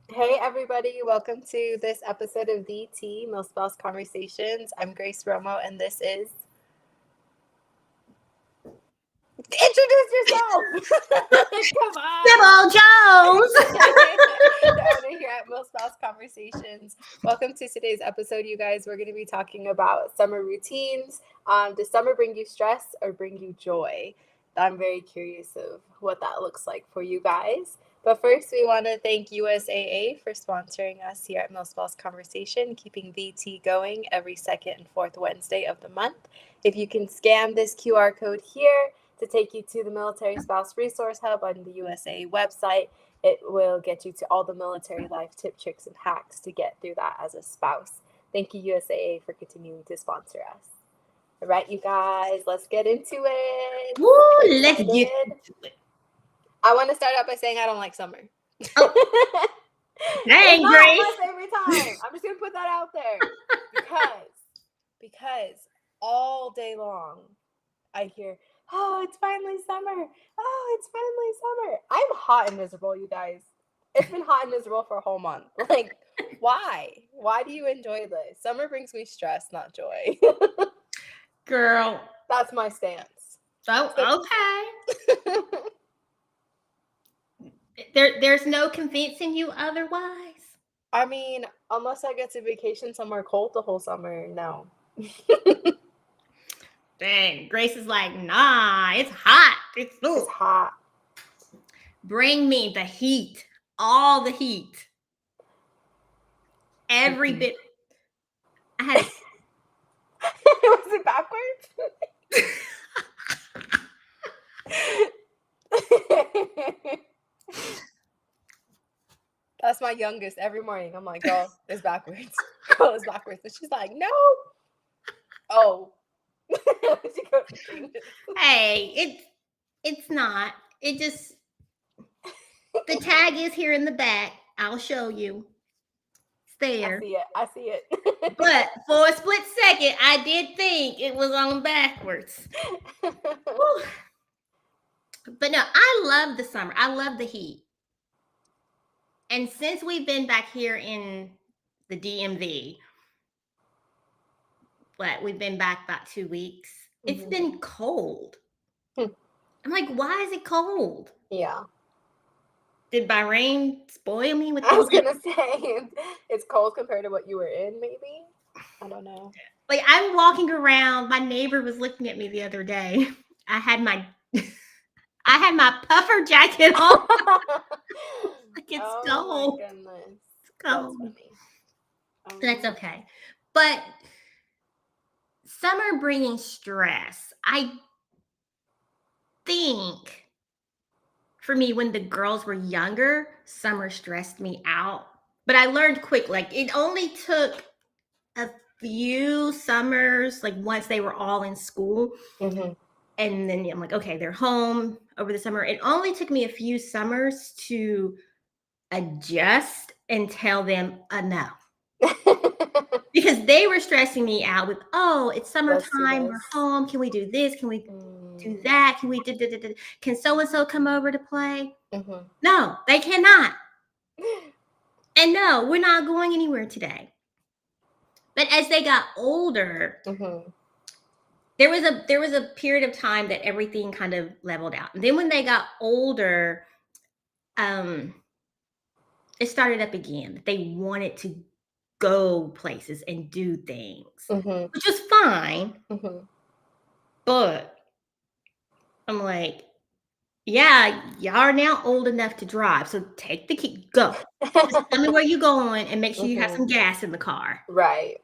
Hey everybody, welcome to this episode of DT Mill Spouse Conversations. I'm Grace Romo and this is Introduce yourself! Come on! Sybil Jones. The owner here at Mill Spouse Conversations. Welcome to today's episode, you guys. We're going to be talking about summer routines. Does summer bring you stress or bring you joy? I'm very curious of what that looks like for you guys. But first, we want to thank USAA for sponsoring us here at Mill Spouse Conversation, keeping the tea going every second and fourth Wednesday of the month. If you can scan this QR code here to take you to the Military Spouse Resource Hub on the USAA website, it will get you to all the military life tip, tricks, and hacks to get through that as a spouse. Thank you, USAA, for continuing to sponsor us. All right, you guys, let's get into it. Woo, let's get into it. I want to start out by saying I don't like summer. Oh. It's Dang, not Grace. my favorite time. I'm just going to put that out there. Because all day long, I hear, oh, it's finally summer. Oh, it's finally summer. I'm hot and miserable, you guys. It's been hot and miserable for a whole month. Like, why? Why do you enjoy this? Summer brings me stress, not joy. Girl. That's my stance. Oh, okay. There's no convincing you otherwise. I mean, unless I get to vacation somewhere cold the whole summer, no. Dang, Grace is like, nah, it's hot. It's hot. Bring me the heat. All the heat. Every bit. I had Was it backwards? That's my youngest every morning. I'm like, girl, it's backwards. Girl, it's backwards. And she's like, no. Oh. Hey, it's not. It just, the tag is here in the back. I'll show you. It's there. I see it. But for a split second, I did think it was on backwards. But no, I love the summer. I love the heat. And since we've been back here in the DMV, we've been back about 2 weeks. It's been cold. I'm like, why is it cold? Yeah. Did Bahrain spoil me with I was going to say, it's cold compared to what you were in, maybe? I don't know. Like, I'm walking around. My neighbor was looking at me the other day. I had my puffer jacket on. Like, it's cold. My goodness. It's cold. That's funny. That's okay. But summer bringing stress, I think for me, when the girls were younger, summer stressed me out. But I learned quick, like it only took a few summers, like once they were all in school. And then I'm like, okay, they're home over the summer. It only took me a few summers to adjust and tell them enough. Because they were stressing me out with, oh, it's summertime, we're home. Can we do this? Can we do that? Can we do? Can so-and-so come over to play? No, they cannot. And no, we're not going anywhere today. But as they got older, there was a period of time that everything kind of leveled out. And then when they got older, it started up again. They wanted to go places and do things, which was fine. But I'm like, yeah, y'all are now old enough to drive, so take the key, go. Just tell me where you're going and make sure you have some gas in the car. Right.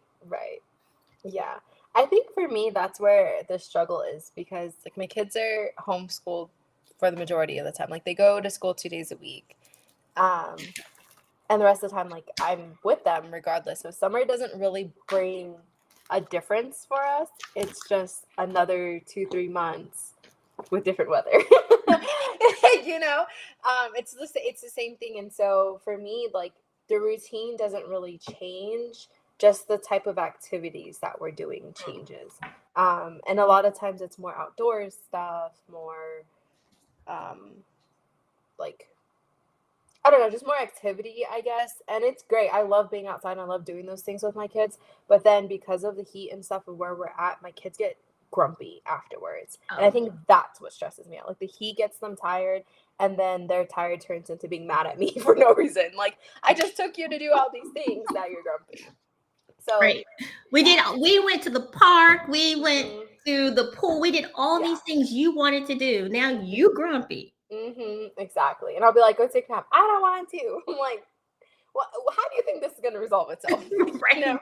Yeah. I think for me, that's where the struggle is because like my kids are homeschooled for the majority of the time. Like they go to school 2 days a week. And the rest of the time, like I'm with them regardless. So summer doesn't really bring a difference for us. It's just another 2-3 months with different weather. You know, it's the same thing. And so for me, like the routine doesn't really change. Just the type of activities that we're doing changes. And a lot of times it's more outdoors stuff, more like I don't know, just more activity, I guess. And it's great. I love being outside. I love doing those things with my kids. But then because of the heat and stuff of where we're at, my kids get grumpy afterwards. And I Oh, think that's what stresses me out. Like the heat gets them tired, and then their tired turns into being mad at me for no reason. Like, I just took you to do all these things. Now you're grumpy. So, right. We went to the park, we went mhm, to the pool, we did all yeah. these things you wanted to do. Now you grumpy. Exactly. And I'll be like, go take a nap. I don't want to. I'm like, well, how do you think this is going to resolve itself? You know? Right.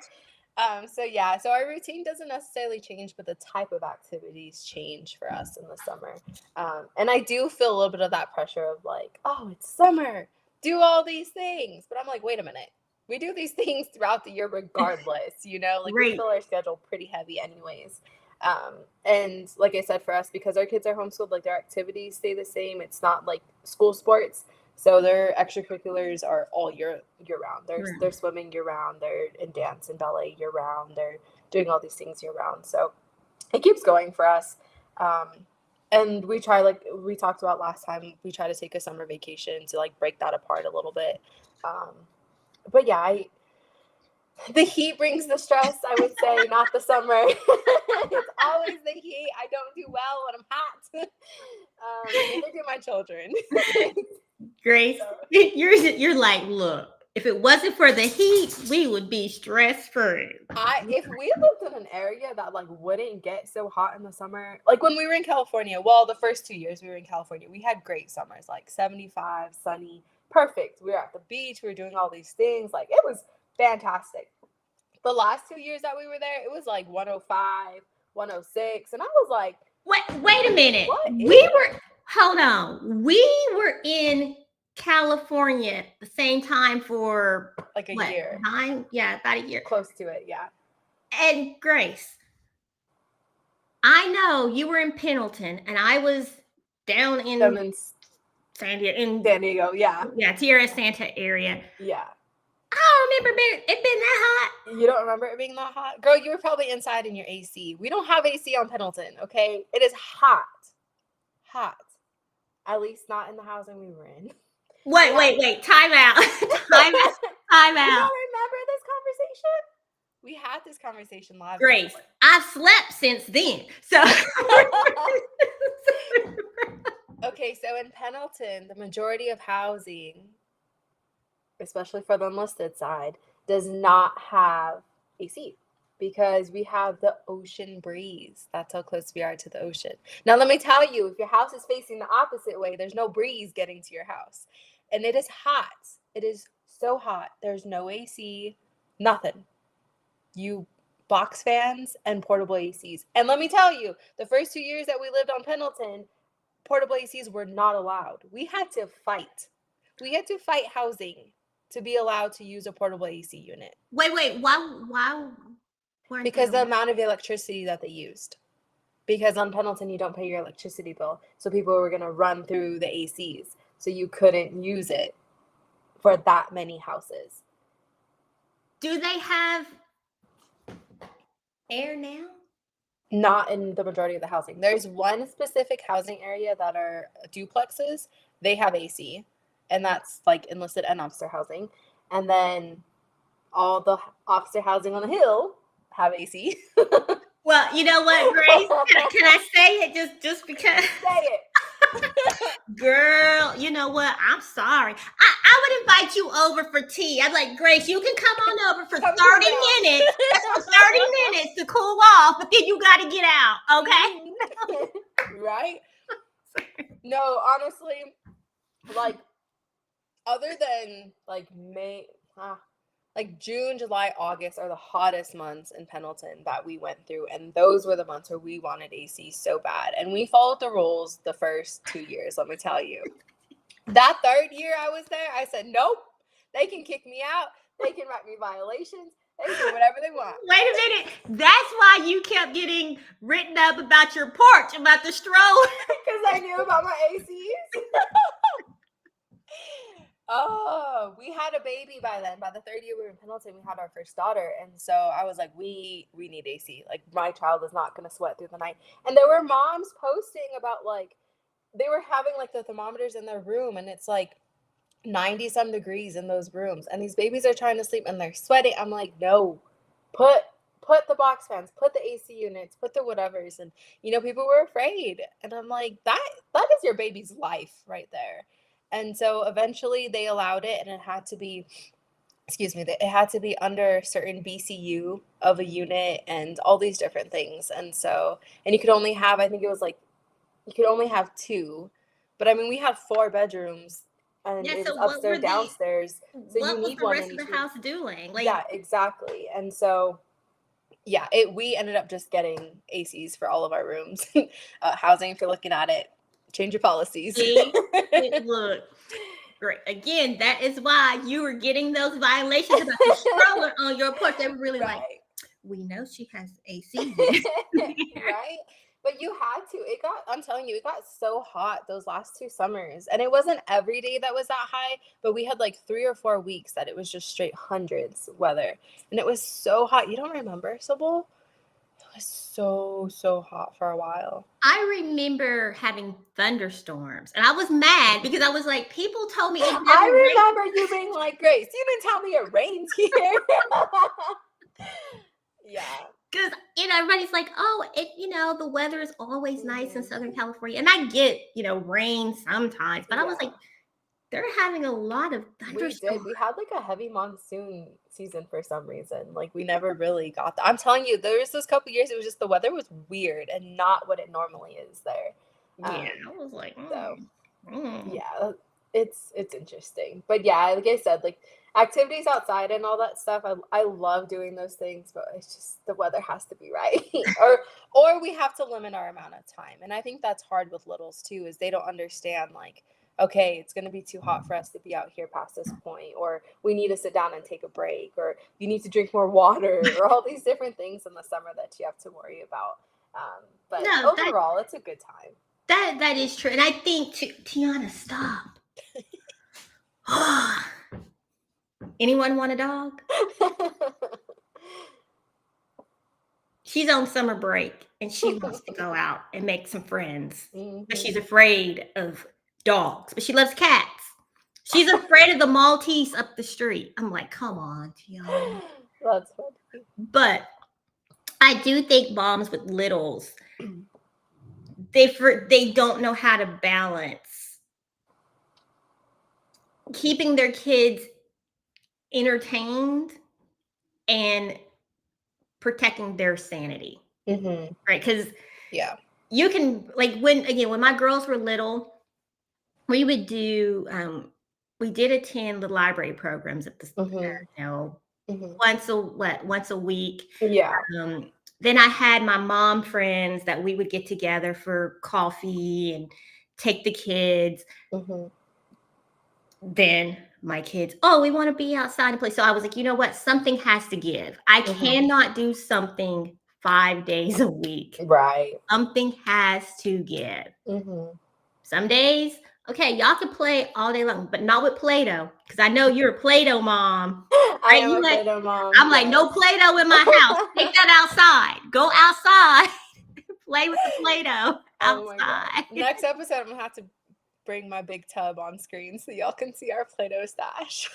So yeah, so our routine doesn't necessarily change, but the type of activities change for us in the summer. And I do feel a little bit of that pressure of like, oh, it's summer, do all these things. But I'm like, wait a minute. We do these things throughout the year regardless, you know, like we Right. fill our schedule pretty heavy anyways. And like I said, for us, because our kids are homeschooled, like their activities stay the same. It's not like school sports. So their extracurriculars are all year round. They're swimming year round. They're in dance and ballet year round. They're doing all these things year round. So it keeps going for us. Um, and we try, like we talked about last time, we try to take a summer vacation to like break that apart a little bit. Um, but yeah, the heat brings the stress, I would say, not the summer. It's always the heat. I don't do well when I'm hot. Neither do my children. Grace, So, you're like, look, if it wasn't for the heat, we would be stress free. if we lived in an area that like wouldn't get so hot in the summer, like when we were in California, well, the first 2 years we were in California, we had great summers, like 75, sunny, perfect. We were at the beach, we were doing all these things, like it was fantastic. The last 2 years that we were there, it was like 105, 106, and I was like, Wait a minute. what is We it? were hold on. We were in California at the same time for Like a what? year, 9? Yeah, about a year. close to it, yeah. And Grace, I know you were in Pendleton and I was down Them in in San Diego, in San Diego, yeah, Tierra Santa area. yeah. I don't remember it been that hot. You don't remember it being that hot? Girl, you were probably inside in your AC. We don't have AC on Pendleton, okay? It is hot. Hot. At least not in the housing we were in. Wait. Time out. Time out. Time You out. don't remember this conversation? We had this conversation live. Grace, I've slept since then. So Okay, so in Pendleton, the majority of housing, especially for the enlisted side, does not have AC because we have the ocean breeze. That's how close we are to the ocean. Now, let me tell you, if your house is facing the opposite way, there's no breeze getting to your house. And it is hot. It is so hot. There's no AC, nothing. You box fans and portable ACs. And let me tell you, the first 2 years that we lived on Pendleton, portable ACs were not allowed. We had to fight. We had to fight housing to be allowed to use a portable AC unit. wait. Why weren't Because they the amount of electricity that they used. Because on Pendleton, you don't pay your electricity bill. So people were going to run through the ACs. So you couldn't use it for that many houses. Do they have air now? Not in the majority of the housing. There's one specific housing area that are duplexes. They have AC. And that's like enlisted and officer housing. And then all the officer housing on the hill have AC. Well, you know what, Grace? Can I say it just because? Say it. Girl, you know what? I'm sorry. I would invite you over for tea. I'm like, Grace, you can come on over for 30 minutes. For 30 minutes to cool off, but then you got to get out, okay? Right? No, honestly, like, other than like like June, July, August are the hottest months in Pendleton that we went through. And those were the months where we wanted AC so bad. And we followed the rules the first 2 years, let me tell you. That third year I was there, I said, nope, they can kick me out. They can write me violations. They can do whatever they want. Wait a minute. That's why you kept getting written up about your porch, about the stroller. Because I knew about my ACs. Oh, we had a baby by then. By the third year we were in Pendleton, we had our first daughter. And so I was like, we need AC. Like, my child is not going to sweat through the night. And there were moms posting about, like, they were having, like, the thermometers in their room. And it's like, 90 some degrees in those rooms, and these babies are trying to sleep and they're sweating. I'm like, no, put the box fans, put the AC units, put the whatevers. And people were afraid, and I'm like, that is your baby's life right there. And so eventually they allowed it, and it had to be, excuse me, it had to be under certain BCU of a unit and all these different things. And so, and you could only have, I think it was like, you could only have two, but I mean, we had 4 bedrooms, and Yeah, it was so upstairs, downstairs, so you what was need the one rest in of each the room. house doing? Like, Yeah, exactly. And so, yeah, we ended up just getting ACs for all of our rooms. Housing, if you're looking at it, change your policies. look, great. Again, that is why you were getting those violations about the stroller on your porch. They were really like, Right. we know she has AC. Right? But you had to. I'm telling you, it got so hot those last 2 summers. And it wasn't every day that was that high, but we had like 3 or 4 weeks that it was just straight hundreds weather. And it was so hot. You don't remember, Sybil? It was so hot for a while. I remember having thunderstorms, and I was mad because I was like, people told me it never I rained. remember you being like, Grace, you didn't tell me it rains here. Yeah. Because everybody's like, oh, the weather is always nice in Southern California, and I get rain sometimes, but I was like, they're having a lot of thunderstorms. We had like a heavy monsoon season for some reason. Like we never really got that. I'm telling you, there was those couple years, it was just the weather was weird and not what it normally is there. Yeah, I was like, yeah, it's interesting. But yeah, like I said, like activities outside and all that stuff, I love doing those things, but it's just the weather has to be right. or we have to limit our amount of time. And I think that's hard with littles too, is they don't understand like, okay, it's going to be too hot for us to be out here past this point, or we need to sit down and take a break, or you need to drink more water, or all these different things in the summer that you have to worry about. But no, overall, it's a good time. that is true. And I think, Tiana, stop. Anyone want a dog? She's on summer break and she wants to go out and make some friends, but she's afraid of dogs, but she loves cats. She's afraid of the Maltese up the street. I'm like, come on, Tiana. That's funny. But I do think moms with littles, they don't know how to balance keeping their kids entertained and protecting their sanity. Mm-hmm. Right? Because yeah, you can, like, when my girls were little, we would do we did attend the library programs at the once a week. Yeah. Then I had my mom friends that we would get together for coffee and take the kids. Then my kids, we want to be outside and play. So I was like, you know what? Something has to give. I cannot do something 5 days a week. Right. Something has to give. Some days, okay, y'all can play all day long, but not with Play-Doh, because I know you're a Play-Doh mom. I am a Play-Doh mom. I'm like, no Play-Doh in my house. Take that outside. Go outside. Play with the Play-Doh outside. Oh my God. Next episode, I'm going to have to bring my big tub on screen so y'all can see our Play-Doh stash.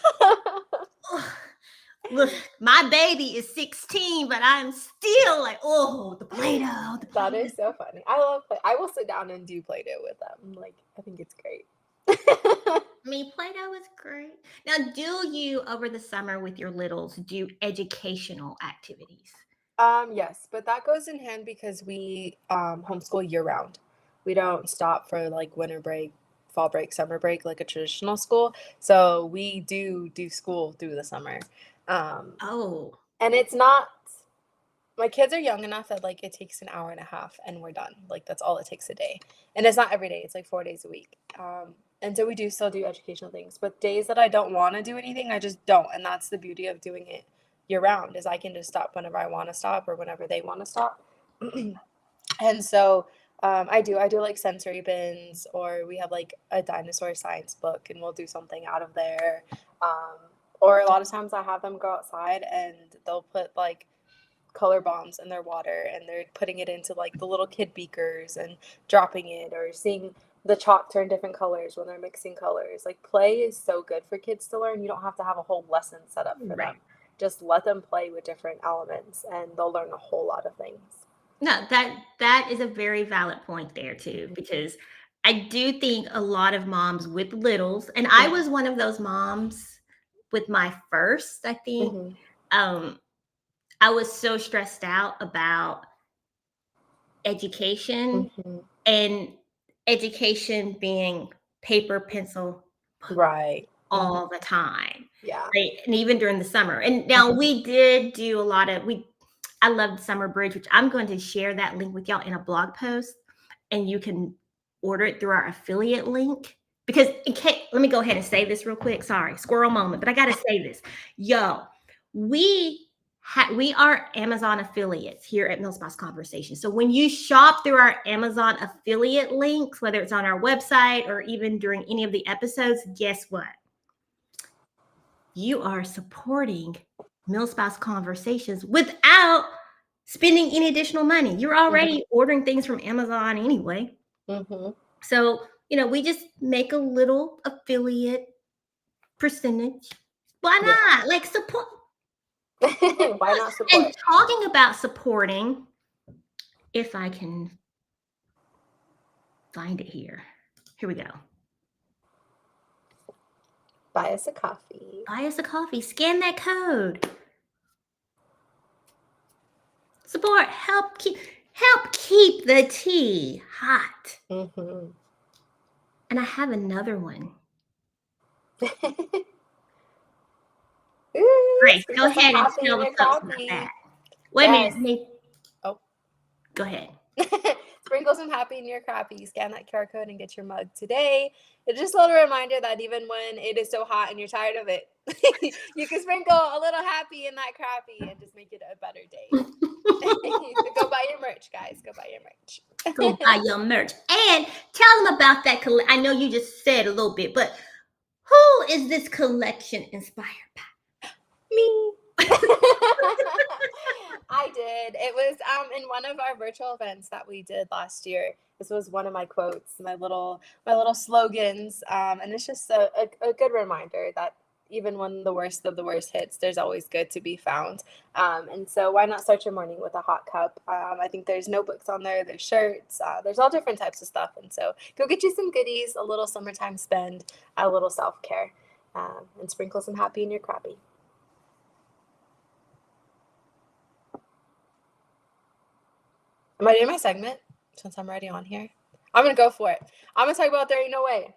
Look, my baby is 16, but I'm still like, the Play-Doh. That is so funny. I love Play. I will sit down and do Play-Doh with them. Like, I think it's great. I mean, Play-Doh is great. Now, do you, over the summer with your littles, do educational activities? Yes, but that goes in hand because we homeschool year-round. We don't stop for like winter break, fall break, summer break like a traditional school. So we do school through the summer. And it's not, my kids are young enough that like it takes an hour and a half and we're done. Like that's all it takes a day. And it's not every day, it's like 4 days a week. And so we do still do educational things, but days that I don't want to do anything, I just don't. And that's the beauty of doing it year round, is I can just stop whenever I want to stop or whenever they want to stop. And so I do like sensory bins, or we have like a dinosaur science book and we'll do something out of there. Or a lot of times I have them go outside and they'll put like color bombs in their water and they're putting it into like the little kid beakers and dropping it, or seeing the chalk turn different colors when they're mixing colors. Like, play is so good for kids to learn. You don't have to have a whole lesson set up for Right. them. Just let them play with different elements and they'll learn a whole lot of things. No, that is a very valid point there too, because I do think a lot of moms with littles, and I was one of those moms with my first, I think. I was so stressed out about education, and education being paper, pencil, Right. all the time. Yeah. Right. And even during the summer. And now we did do a lot of I loved Summer Bridge, which I'm going to share that link with y'all in a blog post. And you can order it through our affiliate link. Because let me go ahead and say this real quick. Sorry, squirrel moment, but I gotta say this. Yo, we are Amazon affiliates here at Millspouse Conversation. So when you shop through our Amazon affiliate links, whether it's on our website or even during any of the episodes, guess what? You are supporting Millspouse Conversations without spending any additional money. You're already ordering things from Amazon anyway. So, we just make a little affiliate percentage. Why not? Like, support. Why not support? And talking about supporting, if I can find it here. Here we go. Buy us a coffee. Buy us a coffee. Scan that code. Support. Help keep the tea hot. And I have another one. Grace, go ahead and tell the folks about that. Wait a minute. Oh, go ahead. Sprinkle some happy in your coffee. Scan that QR code and get your mug today. It's just a little reminder that even when it is so hot and you're tired of it, you can sprinkle a little happy in that coffee and just make it a better day. So go buy your merch, guys. Go buy your merch. Go buy your merch. And tell them about that. I know you just said a little bit, but who is this collection inspired by? Me. I did. It was in one of our virtual events that we did last year. This was one of my quotes, my little slogans, and it's just a good reminder that even when the worst of the worst hits, there's always good to be found. And so why not start your morning with a hot cup? I think there's notebooks on there, there's shirts, there's all different types of stuff. And so go get you some goodies, a little summertime spend, a little self-care, and sprinkle some happy in your crappie. Am I doing my segment since I'm already on here? I'm going to go for it. I'm going to talk about There Ain't No Way.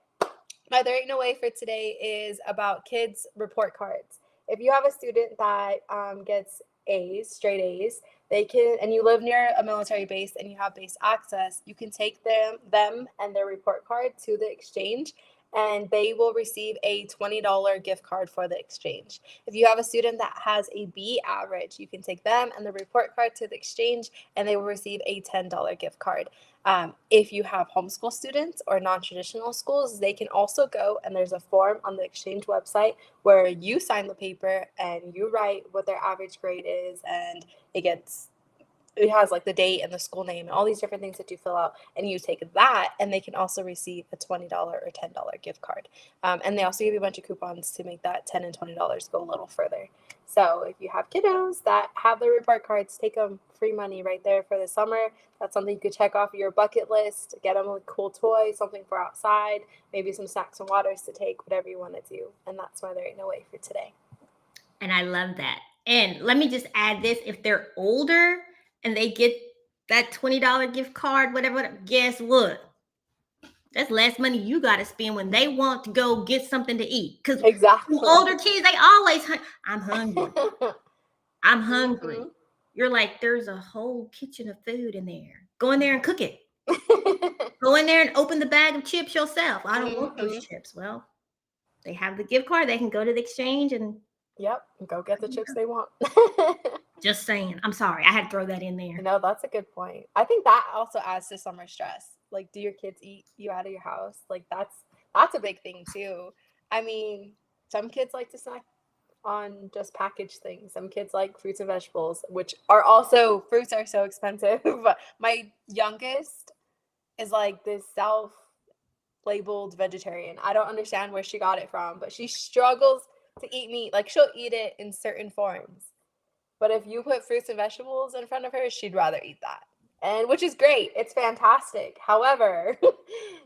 My There Ain't No Way for today is about kids' report cards. If you have a student that gets A's, straight A's, they can, and you live near a military base and you have base access, you can take them and their report card to the exchange, and they will receive a $20 gift card for the exchange. If you have a student that has a B average, you can take them and the report card to the exchange, and they will receive a $10 gift card. If you have homeschool students or non-traditional schools, they can also go, and there's a form on the exchange website where you sign the paper and you write what their average grade is, and it has like the date and the school name and all these different things that you fill out, and you take that, and they can also receive a $20 or $10 gift card. And they also give you a bunch of coupons to make that $10 and $20 go a little further. So if you have kiddos that have their report cards, take them, free money right there for the summer. That's something you could check off your bucket list. Get them a cool toy, something for outside, maybe some snacks and waters to take, whatever you want to do. And that's why There Ain't No Way for today. And I love that. And let me just add this. If they're older and they get that $20 gift card, whatever, guess what? That's less money you got to spend when they want to go get something to eat. Because older kids, they always, I'm hungry. I'm hungry. You're like, there's a whole kitchen of food in there. Go in there and cook it. Go in there and open the bag of chips yourself. I don't want those chips. Well, they have the gift card. They can go to the exchange and go get the chips they want. Just saying. I'm sorry. I had to throw that in there. No, that's a good point. I think that also adds to summer stress. Like, do your kids eat you out of your house? Like, that's a big thing too. I mean, some kids like to snack on just packaged things. Some kids like fruits and vegetables, which are also, fruits are so expensive. My youngest is like this labeled vegetarian. I don't understand where she got it from, but she struggles to eat meat. Like, she'll eat it in certain forms. But if you put fruits and vegetables in front of her, she'd rather eat that. And which is great. It's fantastic. However,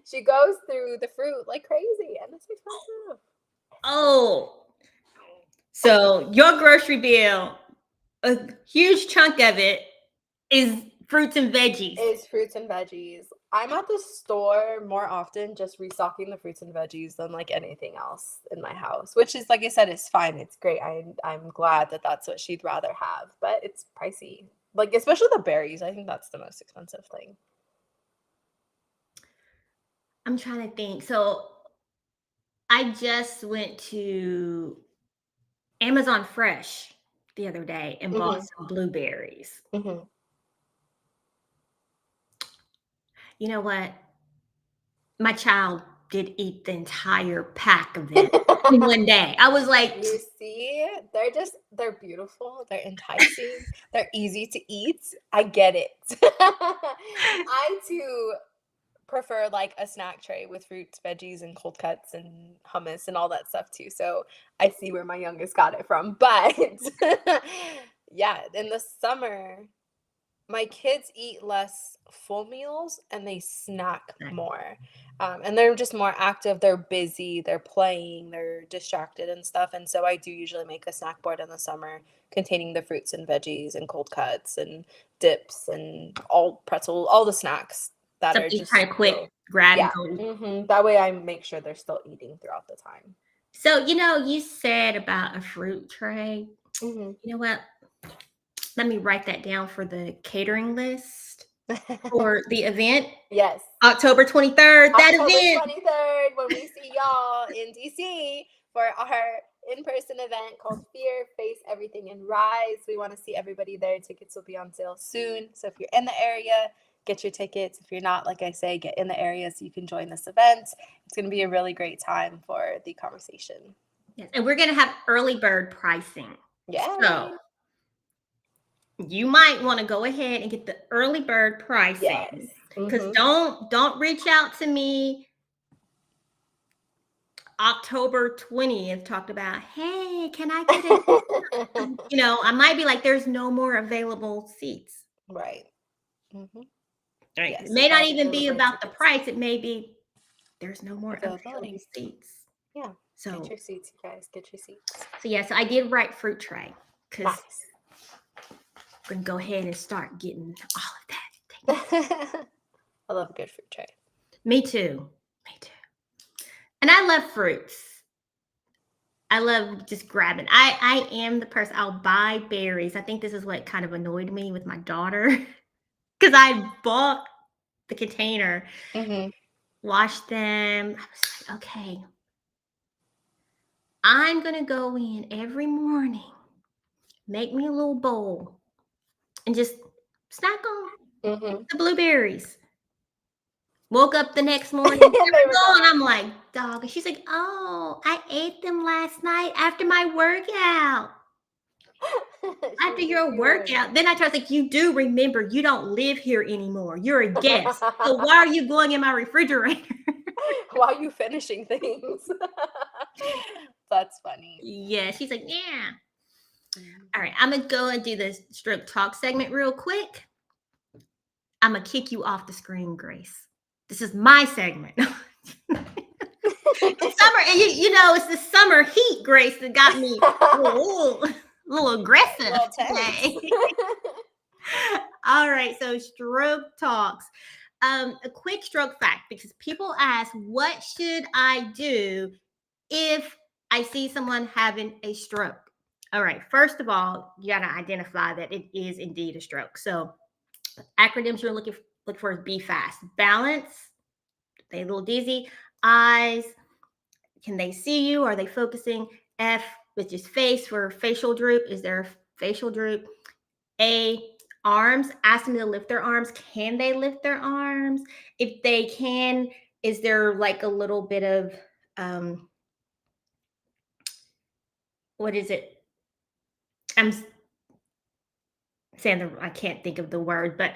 she goes through the fruit like crazy, and it's expensive. Oh, so your grocery bill, a huge chunk of it is fruits and veggies. Is fruits and veggies. I'm at the store more often just restocking the fruits and veggies than like anything else in my house, which is, like I said, is fine. It's great. I'm glad that that's what she'd rather have, but it's pricey. Like, especially the berries. I think that's the most expensive thing. I'm trying to think. So I just went to Amazon Fresh the other day and bought some blueberries. Mm-hmm. You know what? My child did eat the entire pack of them in one day. I was like, You see, they're beautiful, they're enticing, they're easy to eat. I get it. I too prefer like a snack tray with fruits, veggies, and cold cuts and hummus and all that stuff too. So I see where my youngest got it from. But yeah, in the summer, my kids eat less full meals and they snack more. And they're just more active. They're busy, they're playing, they're distracted and stuff. And so I do usually make a snack board in the summer containing the fruits and veggies and cold cuts and dips and all pretzel, all the snacks that are something just kind of quick, grab and yeah. go. That way I make sure they're still eating throughout the time. So, you said about a fruit tray. You know what? Let me write that down for the catering list for the event. Yes. October 23rd, that October event. 23rd, when we see y'all in DC for our in-person event called Fear, Face Everything, and Rise. We want to see everybody there. Tickets will be on sale soon. So if you're in the area, get your tickets. If you're not, like I say, get in the area so you can join this event. It's going to be a really great time for the conversation. Yes, and we're going to have early bird pricing. Yeah. So you might want to go ahead and get the early bird pricing. Because don't reach out to me October 20th talked about, hey, can I get it? I might be like, there's no more available seats. Right. Right. Yes, it may not even be about the price. It may be there's no more available seats. Yeah. So get your seats, you guys. Get your seats. So yes, I did write fruit tray because we're gonna go ahead and start getting all of that. I love a good fruit tray. Me too. And I love fruits. I love just grabbing. I am the person, I'll buy berries. I think this is what kind of annoyed me with my daughter because I bought the container, washed them. I was like, okay, I'm going to go in every morning, make me a little bowl, and just snack on the blueberries. Woke up the next morning, they were gone. I'm like, dog. And she's like, oh, I ate them last night after my workout. After your workout. Then I was like, you do remember you don't live here anymore. You're a guest. So why are you going in my refrigerator? Why are you finishing things? That's funny. Yeah. She's like, yeah. All right. I'm going to go and do the stroke talk segment real quick. I'm going to kick you off the screen, Grace. This is my segment. It's summer, and it's the summer heat, Grace, that got me a little aggressive today. All right, so stroke talks. A quick stroke fact, because people ask, what should I do if I see someone having a stroke? All right, first of all, you got to identify that it is indeed a stroke. So acronyms you're looking for is B fast. Balance, they a little dizzy. Eyes, can they see you? Are they focusing? F, which is face for facial droop. Is there a facial droop? A, arms, ask them to lift their arms. Can they lift their arms? If they can, is there like a little bit of, what is it? I'm saying I can't think of the word, but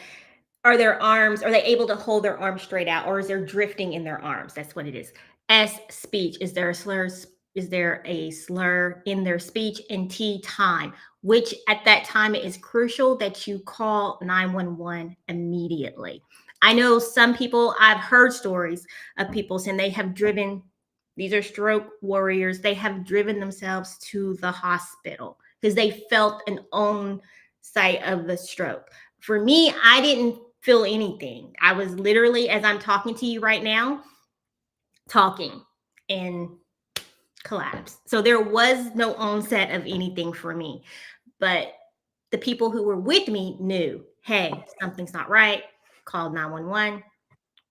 are their arms, are they able to hold their arms straight out, or is there drifting in their arms? That's what it is. S, speech. Is there a slur? Is there a slur in their speech? And T, time, which at that time it is crucial that you call 911 immediately. I know some people, I've heard stories of people saying they have driven, these are stroke warriors, they have driven themselves to the hospital because they felt an own sight of the stroke. For me, I didn't feel anything. I was literally, as I'm talking to you right now, talking and collapsed. So there was no onset of anything for me. But the people who were with me knew, hey, something's not right. Called 911.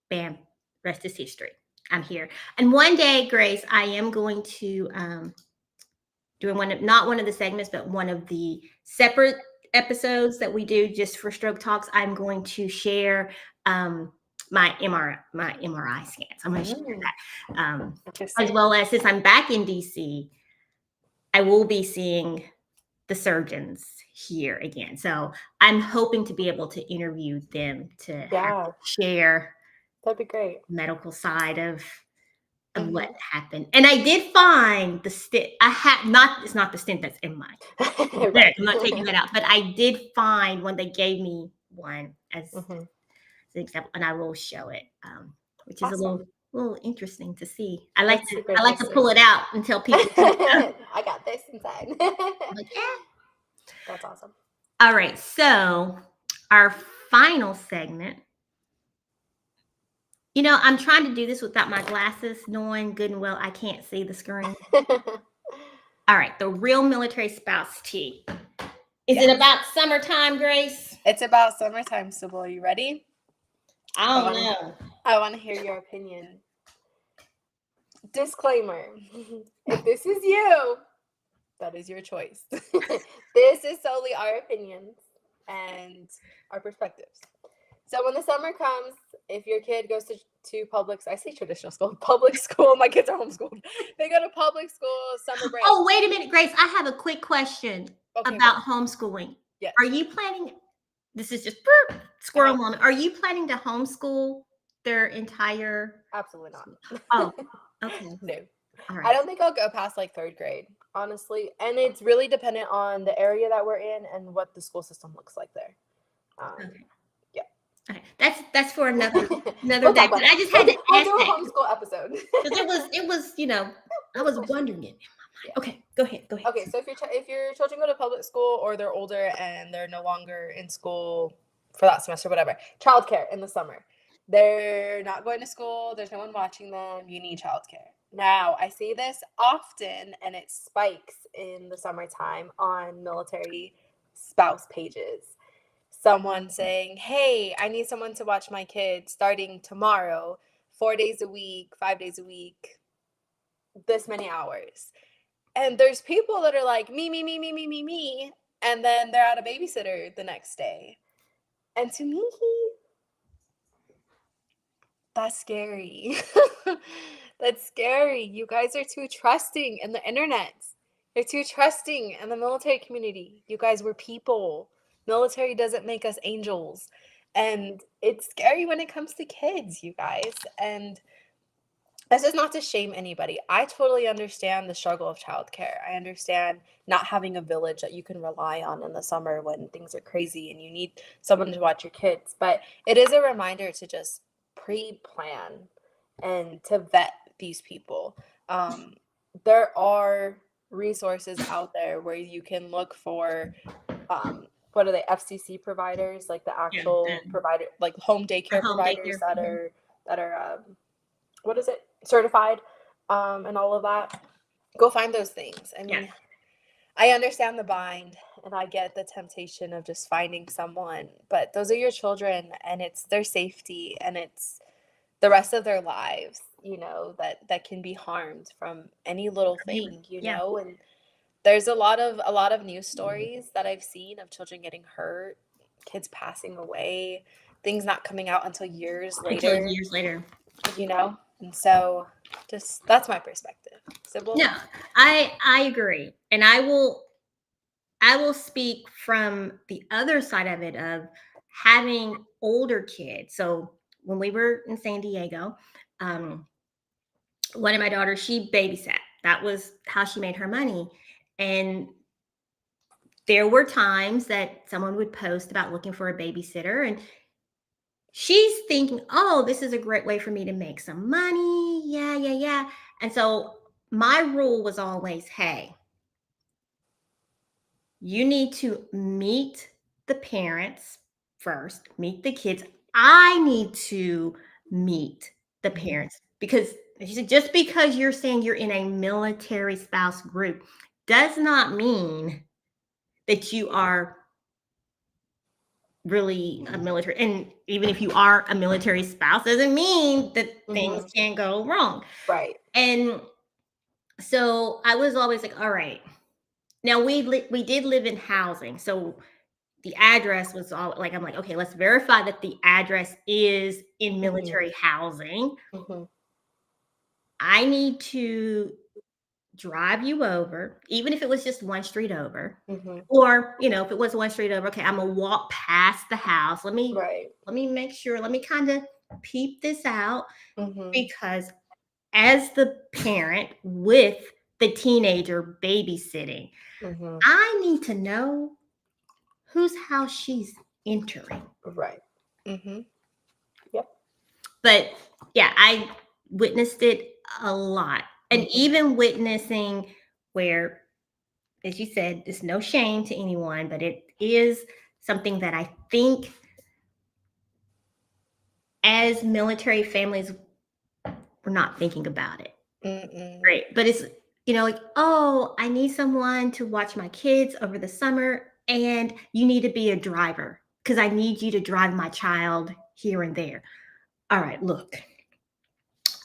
Bam. Rest is history. I'm here. And one day, Grace, I am going to doing not one of the segments, but one of the separate episodes that we do just for stroke talks. I'm going to share my MRI scans. I'm going to share that. As well as, since I'm back in DC, I will be seeing the surgeons here again. So I'm hoping to be able to interview them to share. That'd be great. Medical side of what happened. And I did find the stint. It's not the stint that's in my right. I'm not taking that out, but I did find when they gave me one as an example, and I will show it, which is a little interesting to see. I like to pull it out and tell people I got this inside. Like, yeah. That's awesome. All right, so our final segment. You know, I'm trying to do this without my glasses, knowing good and well I can't see the screen. All right, the real military spouse tea. Is it about summertime, Grace? It's about summertime, Sybil. Are you ready? I don't know. I want to hear your opinion. Disclaimer. If this is you, that is your choice. This is solely our opinions and our perspectives. So when the summer comes, if your kid goes to I say traditional school, public school, my kids are homeschooled. They go to public school, summer break. Oh, wait a minute, Grace. I have a quick question about homeschooling. Yes. Are you planning, this is just squirrel moment. Are you planning to homeschool their entire? Absolutely not. Oh, okay. No. All right. I don't think I'll go past like 3rd grade, honestly. And it's really dependent on the area that we're in and what the school system looks like there. Okay. Yeah. Okay. That's for another day. But I just had to ask do a homeschool episode. Because it was, you know, I was wondering it. Yeah. Okay, go ahead. Okay, so if your children go to public school or they're older and they're no longer in school for that semester, whatever, childcare in the summer. They're not going to school. There's no one watching them. You need childcare. Now, I see this often, and it spikes in the summertime on military spouse pages. Someone saying, hey, I need someone to watch my kids starting tomorrow, 4 days a week, 5 days a week, this many hours. And there's people that are like, me, and then they're at a babysitter the next day. And to me, that's scary. That's scary. You guys are too trusting in the internet. You're too trusting in the military community. You guys were people. Military doesn't make us angels. And it's scary when it comes to kids, you guys. And this is not to shame anybody. I totally understand the struggle of childcare. I understand not having a village that you can rely on in the summer when things are crazy and you need someone to watch your kids. But it is a reminder to just pre-plan and to vet these people. There are resources out there where you can look for what are they, FCC providers, like the actual provider, like home daycare providers that are what is it, certified, and all of that. Go find those things. I mean, I understand the bind and I get the temptation of just finding someone, but those are your children and it's their safety and it's the rest of their lives, you know, that can be harmed from any little thing, you know. And there's a lot of news stories that I've seen of children getting hurt, kids passing away, things not coming out until years later, you know. And so just that's my perspective. Sybil? No, I agree. And I will speak from the other side of it of having older kids. So when we were in San Diego, um, one of my daughters, she babysat. That was how she made her money. And there were times that someone would post about looking for a babysitter, and she's thinking, oh, this is a great way for me to make some money. Yeah, yeah, yeah. And so my rule was always, hey, you need to meet the parents first, meet the kids. I need to meet the Mhm. parents because she said, just because you're saying you're in a military spouse group does not mean that you are really a military. And even if you are a military spouse, doesn't mean that things Mhm. can't go wrong. Right. And so I was always like, all right. Now we did live in housing, so the address was all like, I'm like, okay, let's verify that the address is in Mhm. military housing. Mhm. I need to drive you over, even if it was just one street over, Mhm. or if it was one street over, okay, I'm gonna walk past the house. Right. Let me make sure. Let me kind of peep this out Mhm. because as the parent with the teenager babysitting, Mhm. I need to know whose house she's entering. Right. Mhm. Yep. But yeah, I witnessed it a lot. And Mhm. even witnessing where, as you said, there's no shame to anyone, but it is something that I think as military families, we're not thinking about it. Mm-mm. Great. But it's, like, oh, I need someone to watch my kids over the summer, and you need to be a driver because I need you to drive my child here and there. All right, look,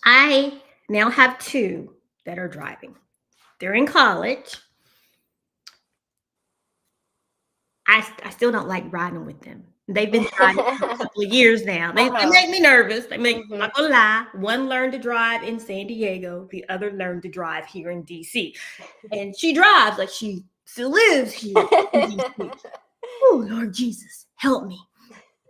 I now have two that are driving. They're in college. I still don't like riding with them. They've been driving for a couple of years now. They Uh-huh. make me nervous. I'm Mhm. not gonna lie. One learned to drive in San Diego, the other learned to drive here in DC. And she drives like she still lives here in DC. Oh, Lord Jesus, help me.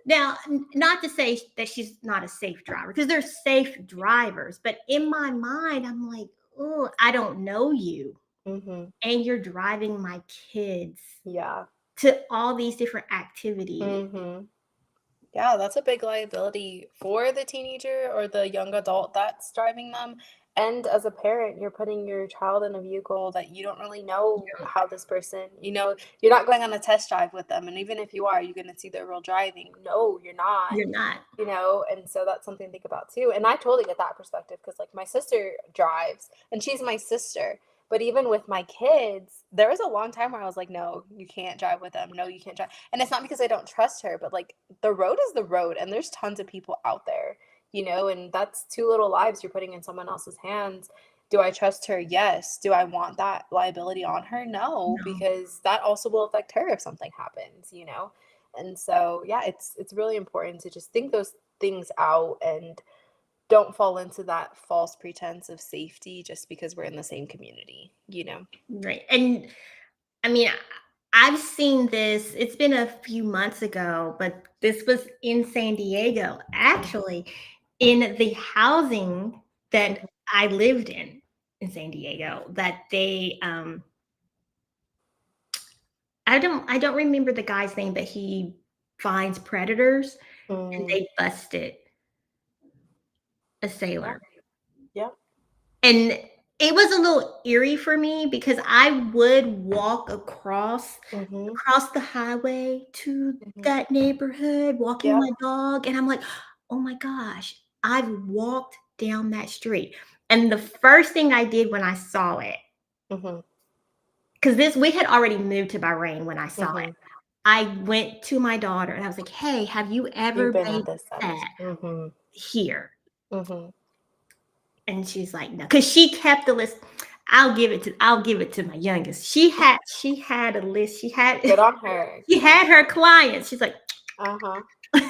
Now, not to say that she's not a safe driver, because they're safe drivers, but in my mind, I'm like, oh, I don't know you. Mhm. And you're driving my kids Yeah. to all these different activities. Mhm. Yeah, that's a big liability for the teenager or the young adult that's driving them. And as a parent, you're putting your child in a vehicle that you don't really know how this person, you're not going on a test drive with them. And even if you are, you're going to see their real driving. No, you're not. You're not. And so that's something to think about too. And I totally get that perspective because like my sister drives and she's my sister. But even with my kids, there was a long time where I was like, no, you can't drive with them. No, you can't drive. And it's not because I don't trust her, but like the road is the road and there's tons of people out there, and that's two little lives you're putting in someone else's hands. Do I trust her? Yes. Do I want that liability on her? No, No. because that also will affect her if something happens. And so, yeah, it's really important to just think those things out and don't fall into that false pretense of safety just because we're in the same community. Right. And I mean, I've seen this. It's been a few months ago, but this was in San Diego, Mhm, actually, in the housing that mhm, I lived in San Diego, that they I don't remember the guy's name, but he finds predators and mm, they busted a yeah, sailor. yeah, And it was a little eerie for me because I would walk mhm, across the highway to mhm, that neighborhood, walking yeah, my dog, and I'm like, "Oh my gosh, I've walked down that street." And the first thing I did when I saw it, mhm, because this we had already moved to Bahrain when I saw it. mhm. I went to my daughter and I was like, "Hey, have you You've ever been at this babysat site. Mhm, here?" mhm. And she's like, "No," because she kept the list. I'll give it to my youngest. She had a list. She had Good on her. she had her clients. She's like, Uh-huh. and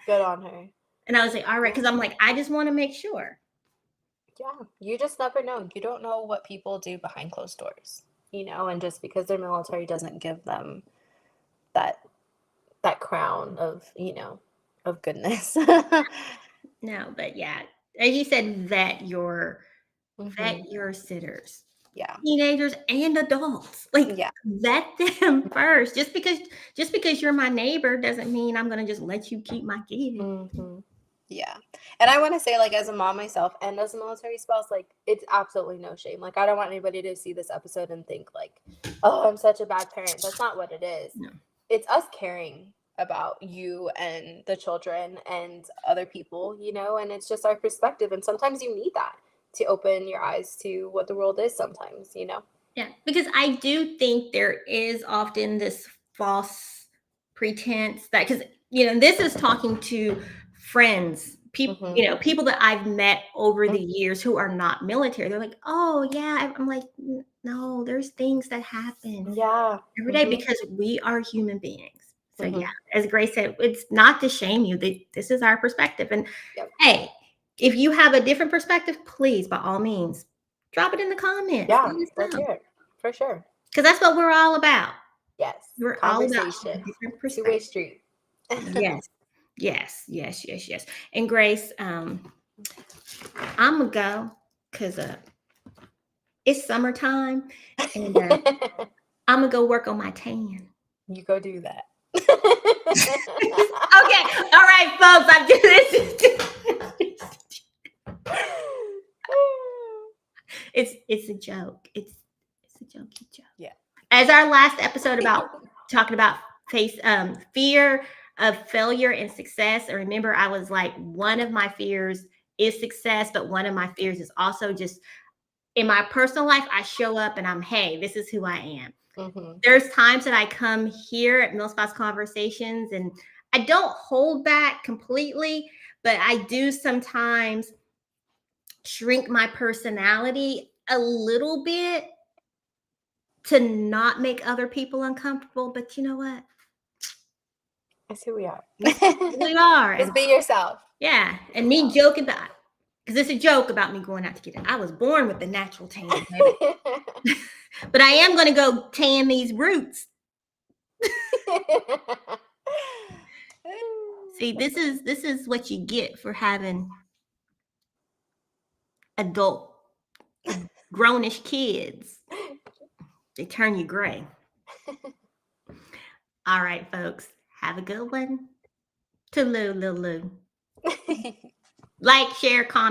Good on her. I was like, all right, Yeah. because I'm like, I just want to make sure. Yeah. You just never know. You don't know what people do behind closed doors, and just because they're military doesn't give them that that crown of, you know, of goodness. No, but yeah, as you said, vet your Mhm. sitters, Yeah. teenagers and adults. Like Yeah. vet them first. Just because you're my neighbor doesn't mean I'm gonna just let you keep my kid. Mhm. Yeah. And I want to say, like, as a mom myself and as a military spouse, like, it's absolutely no shame. Like, I don't want anybody to see this episode and think, like, oh, I'm such a bad parent. That's not what it is. No. It's us caring about you and the children and other people, you know, and it's just our perspective. And sometimes you need that to open your eyes to what the world is sometimes, you know? Yeah, because I do think there is often this false pretense that because this is talking to friends, people, Hmm. people that I've met over the Hmm. years who are not military. They're like, "Oh yeah," I'm like, No, there's things that happen Yeah. every day Hmm. because we are human beings." So yeah, Hmm. as Grace said, it's not to shame you. This is our perspective, and Yep. hey, if you have a different perspective, please, by all means, drop it in the comments. Yeah. Let us Let's know. hear it for sure. Because that's what we're all about. Yes. We're all about Conversation. different Two-way perspectives. street. Yes, yes, yes, yes, yes. And Grace, I'm gonna go because it's summertime, and I'm gonna go work on my tan. You go do that. Okay, all right, folks. I'm doing this. It's a joke. It's a jokey joke. Yeah. As our last episode about talking about fear of failure and success. And remember, I was like, one of my fears is success, but one of my fears is also just in my personal life, I show up and hey, this is who I am. Hmm. There's times that I come here at Mill Spouse Conversations and I don't hold back completely, but I do sometimes shrink my personality a little bit to not make other people uncomfortable. But you know what? That's who we are. It's who we are. Just And be yourself. yeah, Be and me yourself. joking about it. Because it's a joke about me going out to get it. I was born with the natural tan, baby. But I am going to go tan these roots. See, this is what you get for having adult, grownish kids. They turn you gray. All right, folks. Have a good one. Toodaloo. Like, share, comment.